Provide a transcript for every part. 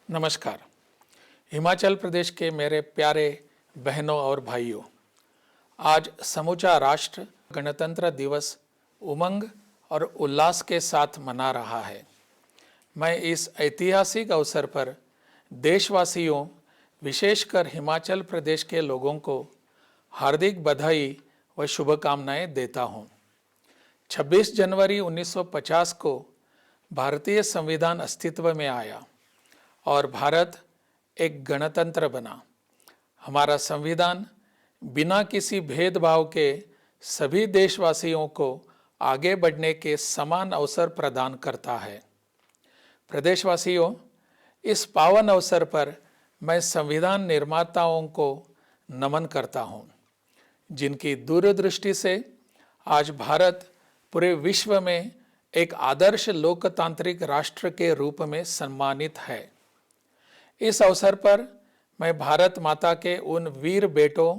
नमस्कार। हिमाचल प्रदेश के मेरे प्यारे बहनों और भाइयों, आज समूचा राष्ट्र गणतंत्र दिवस उमंग और उल्लास के साथ मना रहा है। मैं इस ऐतिहासिक अवसर पर देशवासियों, विशेषकर हिमाचल प्रदेश के लोगों को हार्दिक बधाई व शुभकामनाएं देता हूं। 26 जनवरी 1950 को भारतीय संविधान अस्तित्व में आया और भारत एक गणतंत्र बना। हमारा संविधान बिना किसी भेदभाव के सभी देशवासियों को आगे बढ़ने के समान अवसर प्रदान करता है। प्रदेशवासियों, इस पावन अवसर पर मैं संविधान निर्माताओं को नमन करता हूं, जिनकी दूरदृष्टि से आज भारत पूरे विश्व में एक आदर्श लोकतांत्रिक राष्ट्र के रूप में सम्मानित है। इस अवसर पर मैं भारत माता के उन वीर बेटों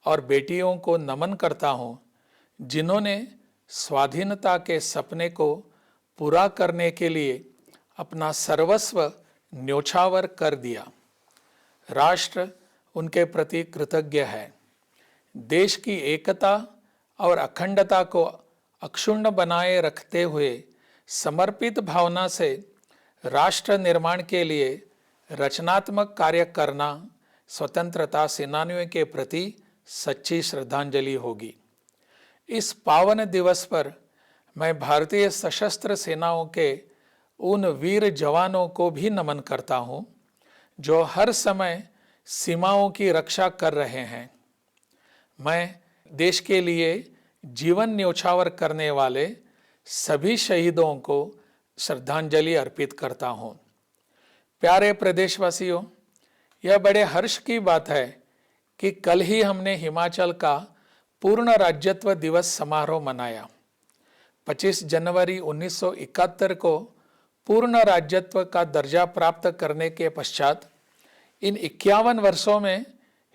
और बेटियों को नमन करता हूं, जिन्होंने स्वाधीनता के सपने को पूरा करने के लिए अपना सर्वस्व न्योछावर कर दिया। राष्ट्र उनके प्रति कृतज्ञ है। देश की एकता और अखंडता को अक्षुण्ण बनाए रखते हुए समर्पित भावना से राष्ट्र निर्माण के लिए रचनात्मक कार्य करना स्वतंत्रता सेनानियों के प्रति सच्ची श्रद्धांजलि होगी। इस पावन दिवस पर मैं भारतीय सशस्त्र सेनाओं के उन वीर जवानों को भी नमन करता हूं, जो हर समय सीमाओं की रक्षा कर रहे हैं। मैं देश के लिए जीवन न्योछावर करने वाले सभी शहीदों को श्रद्धांजलि अर्पित करता हूं। प्यारे प्रदेशवासियों, यह बड़े हर्ष की बात है कि कल ही हमने हिमाचल का पूर्ण राज्यत्व दिवस समारोह मनाया। 25 जनवरी 1971 को पूर्ण राज्यत्व का दर्जा प्राप्त करने के पश्चात इन 51 वर्षों में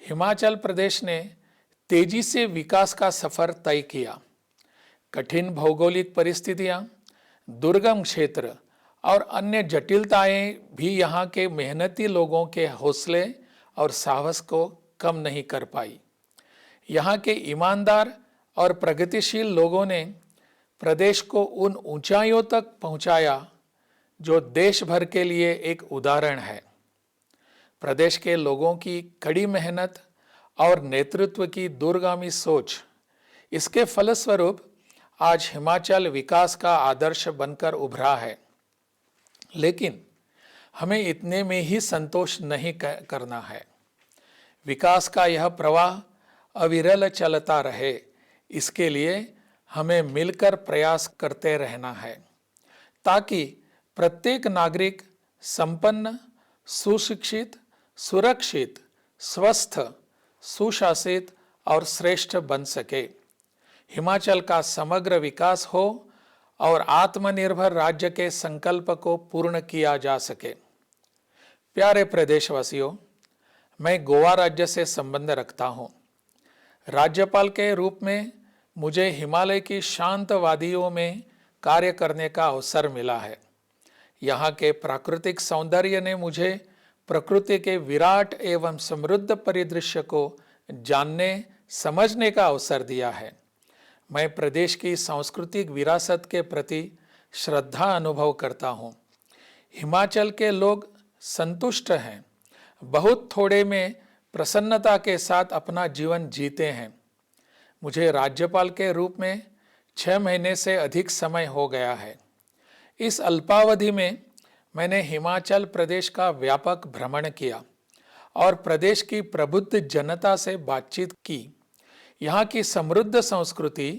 हिमाचल प्रदेश ने तेजी से विकास का सफर तय किया। कठिन भौगोलिक परिस्थितियां, दुर्गम क्षेत्र और अन्य जटिलताएं भी यहाँ के मेहनती लोगों के हौसले और साहस को कम नहीं कर पाई। यहाँ के ईमानदार और प्रगतिशील लोगों ने प्रदेश को उन ऊंचाइयों तक पहुंचाया जो देश भर के लिए एक उदाहरण है। प्रदेश के लोगों की कड़ी मेहनत और नेतृत्व की दूरगामी सोच, इसके फलस्वरूप आज हिमाचल विकास का आदर्श बनकर उभरा है। लेकिन हमें इतने में ही संतोष नहीं करना है। विकास का यह प्रवाह अविरल चलता रहे, इसके लिए हमें मिलकर प्रयास करते रहना है, ताकि प्रत्येक नागरिक संपन्न, सुशिक्षित, सुरक्षित, स्वस्थ, सुशासित और श्रेष्ठ बन सके। हिमाचल का समग्र विकास हो और आत्मनिर्भर राज्य के संकल्प को पूर्ण किया जा सके। प्यारे प्रदेशवासियों, मैं गोवा राज्य से संबंध रखता हूँ। राज्यपाल के रूप में मुझे हिमालय की शांत वादियों में कार्य करने का अवसर मिला है। यहाँ के प्राकृतिक सौंदर्य ने मुझे प्रकृति के विराट एवं समृद्ध परिदृश्य को जानने, समझने का अवसर दिया है। मैं प्रदेश की सांस्कृतिक विरासत के प्रति श्रद्धा अनुभव करता हूँ। हिमाचल के लोग संतुष्ट हैं, बहुत थोड़े में प्रसन्नता के साथ अपना जीवन जीते हैं। मुझे राज्यपाल के रूप में 6 महीने से अधिक समय हो गया है। इस अल्पावधि में मैंने हिमाचल प्रदेश का व्यापक भ्रमण किया और प्रदेश की प्रबुद्ध जनता से बातचीत की। यहाँ की समृद्ध संस्कृति,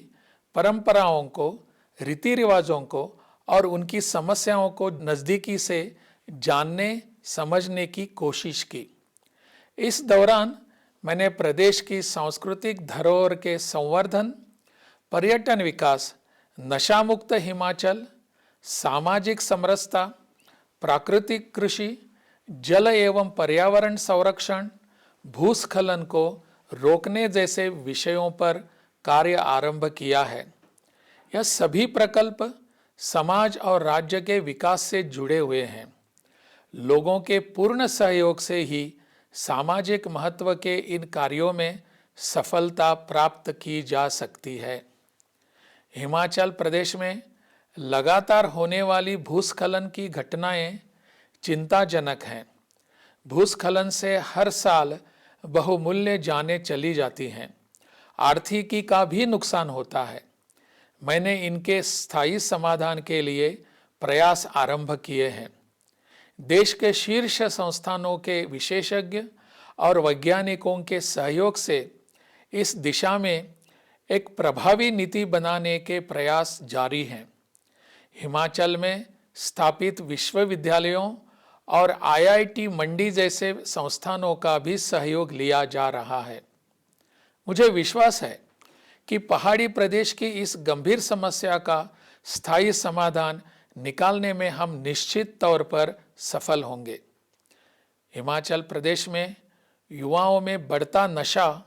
परंपराओं को, रीति रिवाजों को और उनकी समस्याओं को नज़दीकी से जानने, समझने की कोशिश की। इस दौरान मैंने प्रदेश की सांस्कृतिक धरोहर के संवर्धन, पर्यटन विकास, नशा मुक्त हिमाचल, सामाजिक समरसता, प्राकृतिक कृषि, जल एवं पर्यावरण संरक्षण, भूस्खलन को रोकने जैसे विषयों पर कार्य आरंभ किया है। यह सभी प्रकल्प समाज और राज्य के विकास से जुड़े हुए हैं। लोगों के पूर्ण सहयोग से ही सामाजिक महत्व के इन कार्यों में सफलता प्राप्त की जा सकती है। हिमाचल प्रदेश में लगातार होने वाली भूस्खलन की घटनाएं चिंताजनक हैं। भूस्खलन से हर साल बहुमूल्य जानें चली जाती हैं। आर्थिकी का भी नुकसान होता है। मैंने इनके स्थायी समाधान के लिए प्रयास आरंभ किए हैं। देश के शीर्ष संस्थानों के विशेषज्ञ और वैज्ञानिकों के सहयोग से इस दिशा में एक प्रभावी नीति बनाने के प्रयास जारी हैं। हिमाचल में स्थापित विश्वविद्यालयों और IIT मंडी जैसे संस्थानों का भी सहयोग लिया जा रहा है। मुझे विश्वास है कि पहाड़ी प्रदेश की इस गंभीर समस्या का स्थायी समाधान निकालने में हम निश्चित तौर पर सफल होंगे। हिमाचल प्रदेश में युवाओं में बढ़ता नशा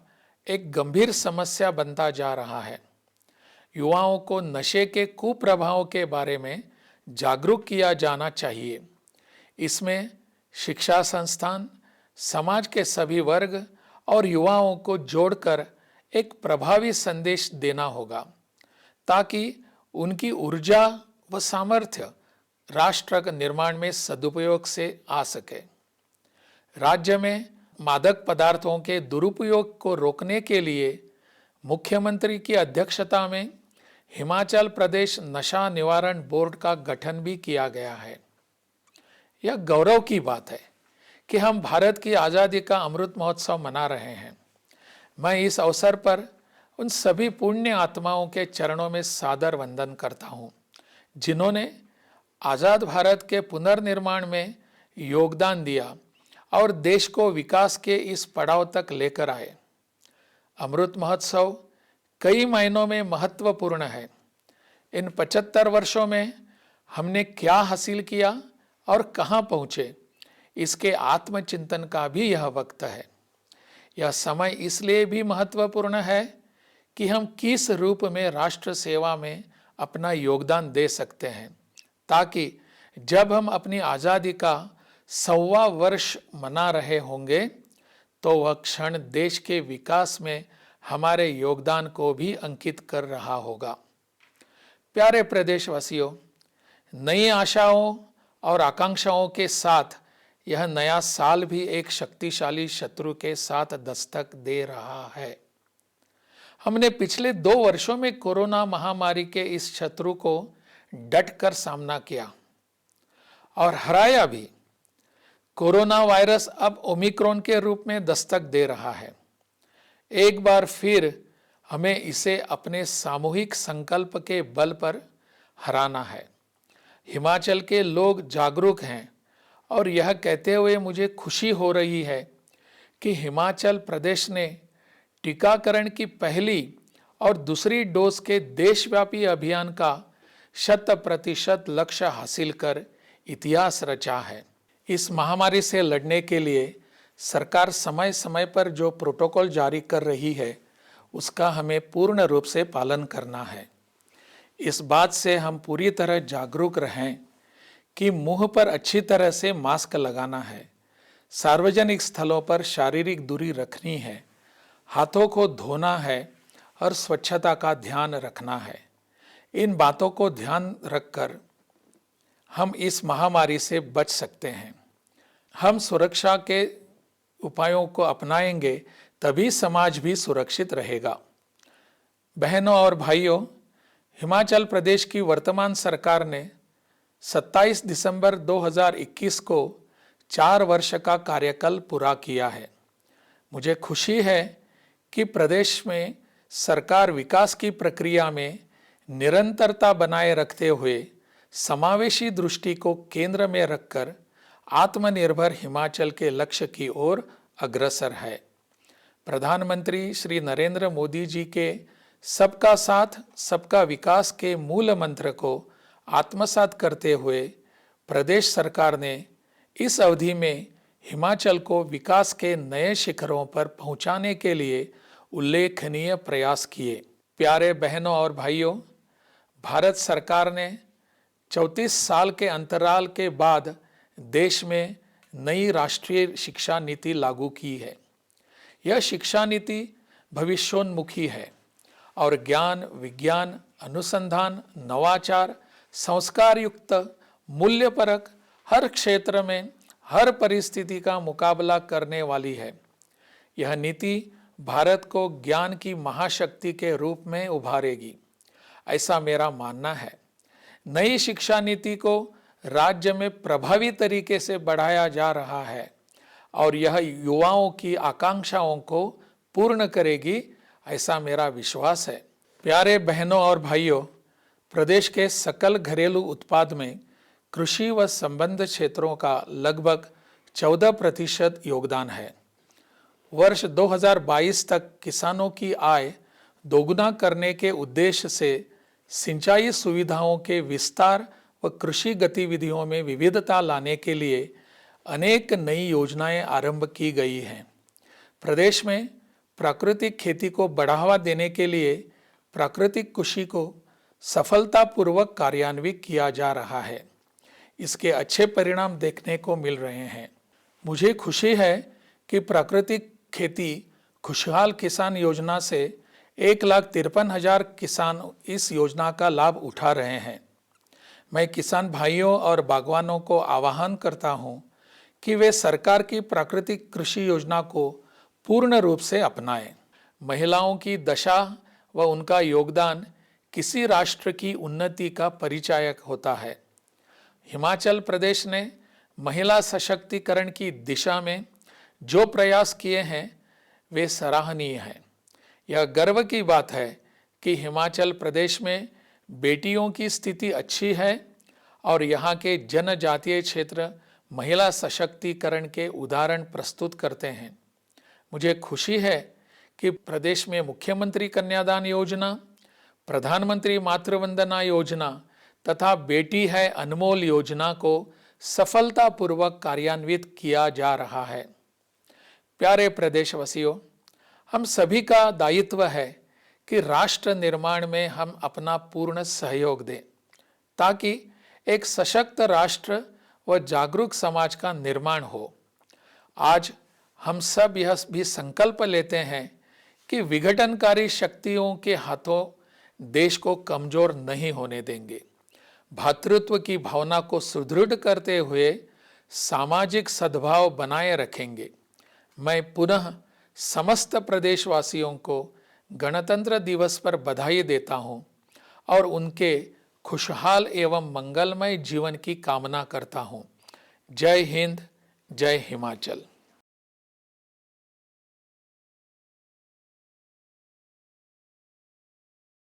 एक गंभीर समस्या बनता जा रहा है। युवाओं को नशे के कुप्रभावों के बारे में जागरूक किया जाना चाहिए। इसमें शिक्षा संस्थान, समाज के सभी वर्ग और युवाओं को जोड़कर एक प्रभावी संदेश देना होगा, ताकि उनकी ऊर्जा व सामर्थ्य राष्ट्र निर्माण में सदुपयोग से आ सके। राज्य में मादक पदार्थों के दुरुपयोग को रोकने के लिए मुख्यमंत्री की अध्यक्षता में हिमाचल प्रदेश नशा निवारण बोर्ड का गठन भी किया गया है। यह गौरव की बात है कि हम भारत की आज़ादी का अमृत महोत्सव मना रहे हैं। मैं इस अवसर पर उन सभी पुण्य आत्माओं के चरणों में सादर वंदन करता हूँ, जिन्होंने आज़ाद भारत के पुनर्निर्माण में योगदान दिया और देश को विकास के इस पड़ाव तक लेकर आए। अमृत महोत्सव कई मायनों में महत्वपूर्ण है। इन 75 वर्षों में हमने क्या हासिल किया और कहाँ पहुँचे, इसके आत्मचिंतन का भी यह वक्त है। यह समय इसलिए भी महत्वपूर्ण है कि हम किस रूप में राष्ट्र सेवा में अपना योगदान दे सकते हैं, ताकि जब हम अपनी आज़ादी का 100वां वर्ष मना रहे होंगे तो वह क्षण देश के विकास में हमारे योगदान को भी अंकित कर रहा होगा। प्यारे प्रदेशवासियों, नई आशाओं और आकांक्षाओं के साथ यह नया साल भी एक शक्तिशाली शत्रु के साथ दस्तक दे रहा है। हमने पिछले 2 वर्षों में कोरोना महामारी के इस शत्रु को डटकर सामना किया और हराया भी। कोरोना वायरस अब ओमिक्रॉन के रूप में दस्तक दे रहा है। एक बार फिर हमें इसे अपने सामूहिक संकल्प के बल पर हराना है। हिमाचल के लोग जागरूक हैं और यह कहते हुए मुझे खुशी हो रही है कि हिमाचल प्रदेश ने टीकाकरण की पहली और दूसरी डोज के देशव्यापी अभियान का 100% लक्ष्य हासिल कर इतिहास रचा है। इस महामारी से लड़ने के लिए सरकार समय समय पर जो प्रोटोकॉल जारी कर रही है, उसका हमें पूर्ण रूप से पालन करना है। इस बात से हम पूरी तरह जागरूक रहें कि मुंह पर अच्छी तरह से मास्क लगाना है, सार्वजनिक स्थलों पर शारीरिक दूरी रखनी है, हाथों को धोना है और स्वच्छता का ध्यान रखना है। इन बातों को ध्यान रखकर हम इस महामारी से बच सकते हैं। हम सुरक्षा के उपायों को अपनाएंगे तभी समाज भी सुरक्षित रहेगा। बहनों और भाइयों, हिमाचल प्रदेश की वर्तमान सरकार ने 27 दिसंबर 2021 को 4 वर्ष का कार्यकाल पूरा किया है। मुझे खुशी है कि प्रदेश में सरकार विकास की प्रक्रिया में निरंतरता बनाए रखते हुए समावेशी दृष्टि को केंद्र में रखकर आत्मनिर्भर हिमाचल के लक्ष्य की ओर अग्रसर है। प्रधानमंत्री श्री नरेंद्र मोदी जी के सबका साथ सबका विकास के मूल मंत्र को आत्मसात करते हुए प्रदेश सरकार ने इस अवधि में हिमाचल को विकास के नए शिखरों पर पहुंचाने के लिए उल्लेखनीय प्रयास किए। प्यारे बहनों और भाइयों, भारत सरकार ने 34 साल के अंतराल के बाद देश में नई राष्ट्रीय शिक्षा नीति लागू की है। यह शिक्षा नीति भविष्योन्मुखी है और ज्ञान, विज्ञान, अनुसंधान, नवाचार, संस्कार युक्त, मूल्यपरक हर क्षेत्र में हर परिस्थिति का मुकाबला करने वाली है। यह नीति भारत को ज्ञान की महाशक्ति के रूप में उभारेगी, ऐसा मेरा मानना है। नई शिक्षा नीति को राज्य में प्रभावी तरीके से बढ़ाया जा रहा है और यह युवाओं की आकांक्षाओं को पूर्ण करेगी, ऐसा मेरा विश्वास है। प्यारे बहनों और भाइयों, प्रदेश के सकल घरेलू उत्पाद में कृषि व संबद्ध क्षेत्रों का लगभग 14% योगदान है। वर्ष 2022 तक किसानों की आय दोगुना करने के उद्देश्य से सिंचाई सुविधाओं के विस्तार व कृषि गतिविधियों में विविधता लाने के लिए अनेक नई योजनाएं आरंभ की गई हैं। प्रदेश में प्राकृतिक खेती को बढ़ावा देने के लिए प्राकृतिक कृषि को सफलतापूर्वक कार्यान्वित किया जा रहा है। इसके अच्छे परिणाम देखने को मिल रहे हैं। मुझे खुशी है कि प्राकृतिक खेती खुशहाल किसान योजना से 1,53,000 किसान इस योजना का लाभ उठा रहे हैं। मैं किसान भाइयों और बागवानों को आह्वान करता हूं कि वे सरकार की प्राकृतिक कृषि योजना को पूर्ण रूप से अपनाएं। महिलाओं की दशा व उनका योगदान किसी राष्ट्र की उन्नति का परिचायक होता है। हिमाचल प्रदेश ने महिला सशक्तिकरण की दिशा में जो प्रयास किए हैं वे सराहनीय हैं। यह गर्व की बात है कि हिमाचल प्रदेश में बेटियों की स्थिति अच्छी है और यहाँ के जनजातीय क्षेत्र महिला सशक्तिकरण के उदाहरण प्रस्तुत करते हैं। मुझे खुशी है कि प्रदेश में मुख्यमंत्री कन्यादान योजना, प्रधानमंत्री मातृवंदना योजना तथा बेटी है अनमोल योजना को सफलतापूर्वक कार्यान्वित किया जा रहा है। प्यारे प्रदेशवासियों, हम सभी का दायित्व है कि राष्ट्र निर्माण में हम अपना पूर्ण सहयोग दें ताकि एक सशक्त राष्ट्र व जागरूक समाज का निर्माण हो। आज हम सब यह भी संकल्प लेते हैं कि विघटनकारी शक्तियों के हाथों देश को कमजोर नहीं होने देंगे। भ्रातृत्व की भावना को सुदृढ़ करते हुए सामाजिक सद्भाव बनाए रखेंगे। मैं पुनः समस्त प्रदेशवासियों को गणतंत्र दिवस पर बधाई देता हूं और उनके खुशहाल एवं मंगलमय जीवन की कामना करता हूं। जय हिंद, जय हिमाचल।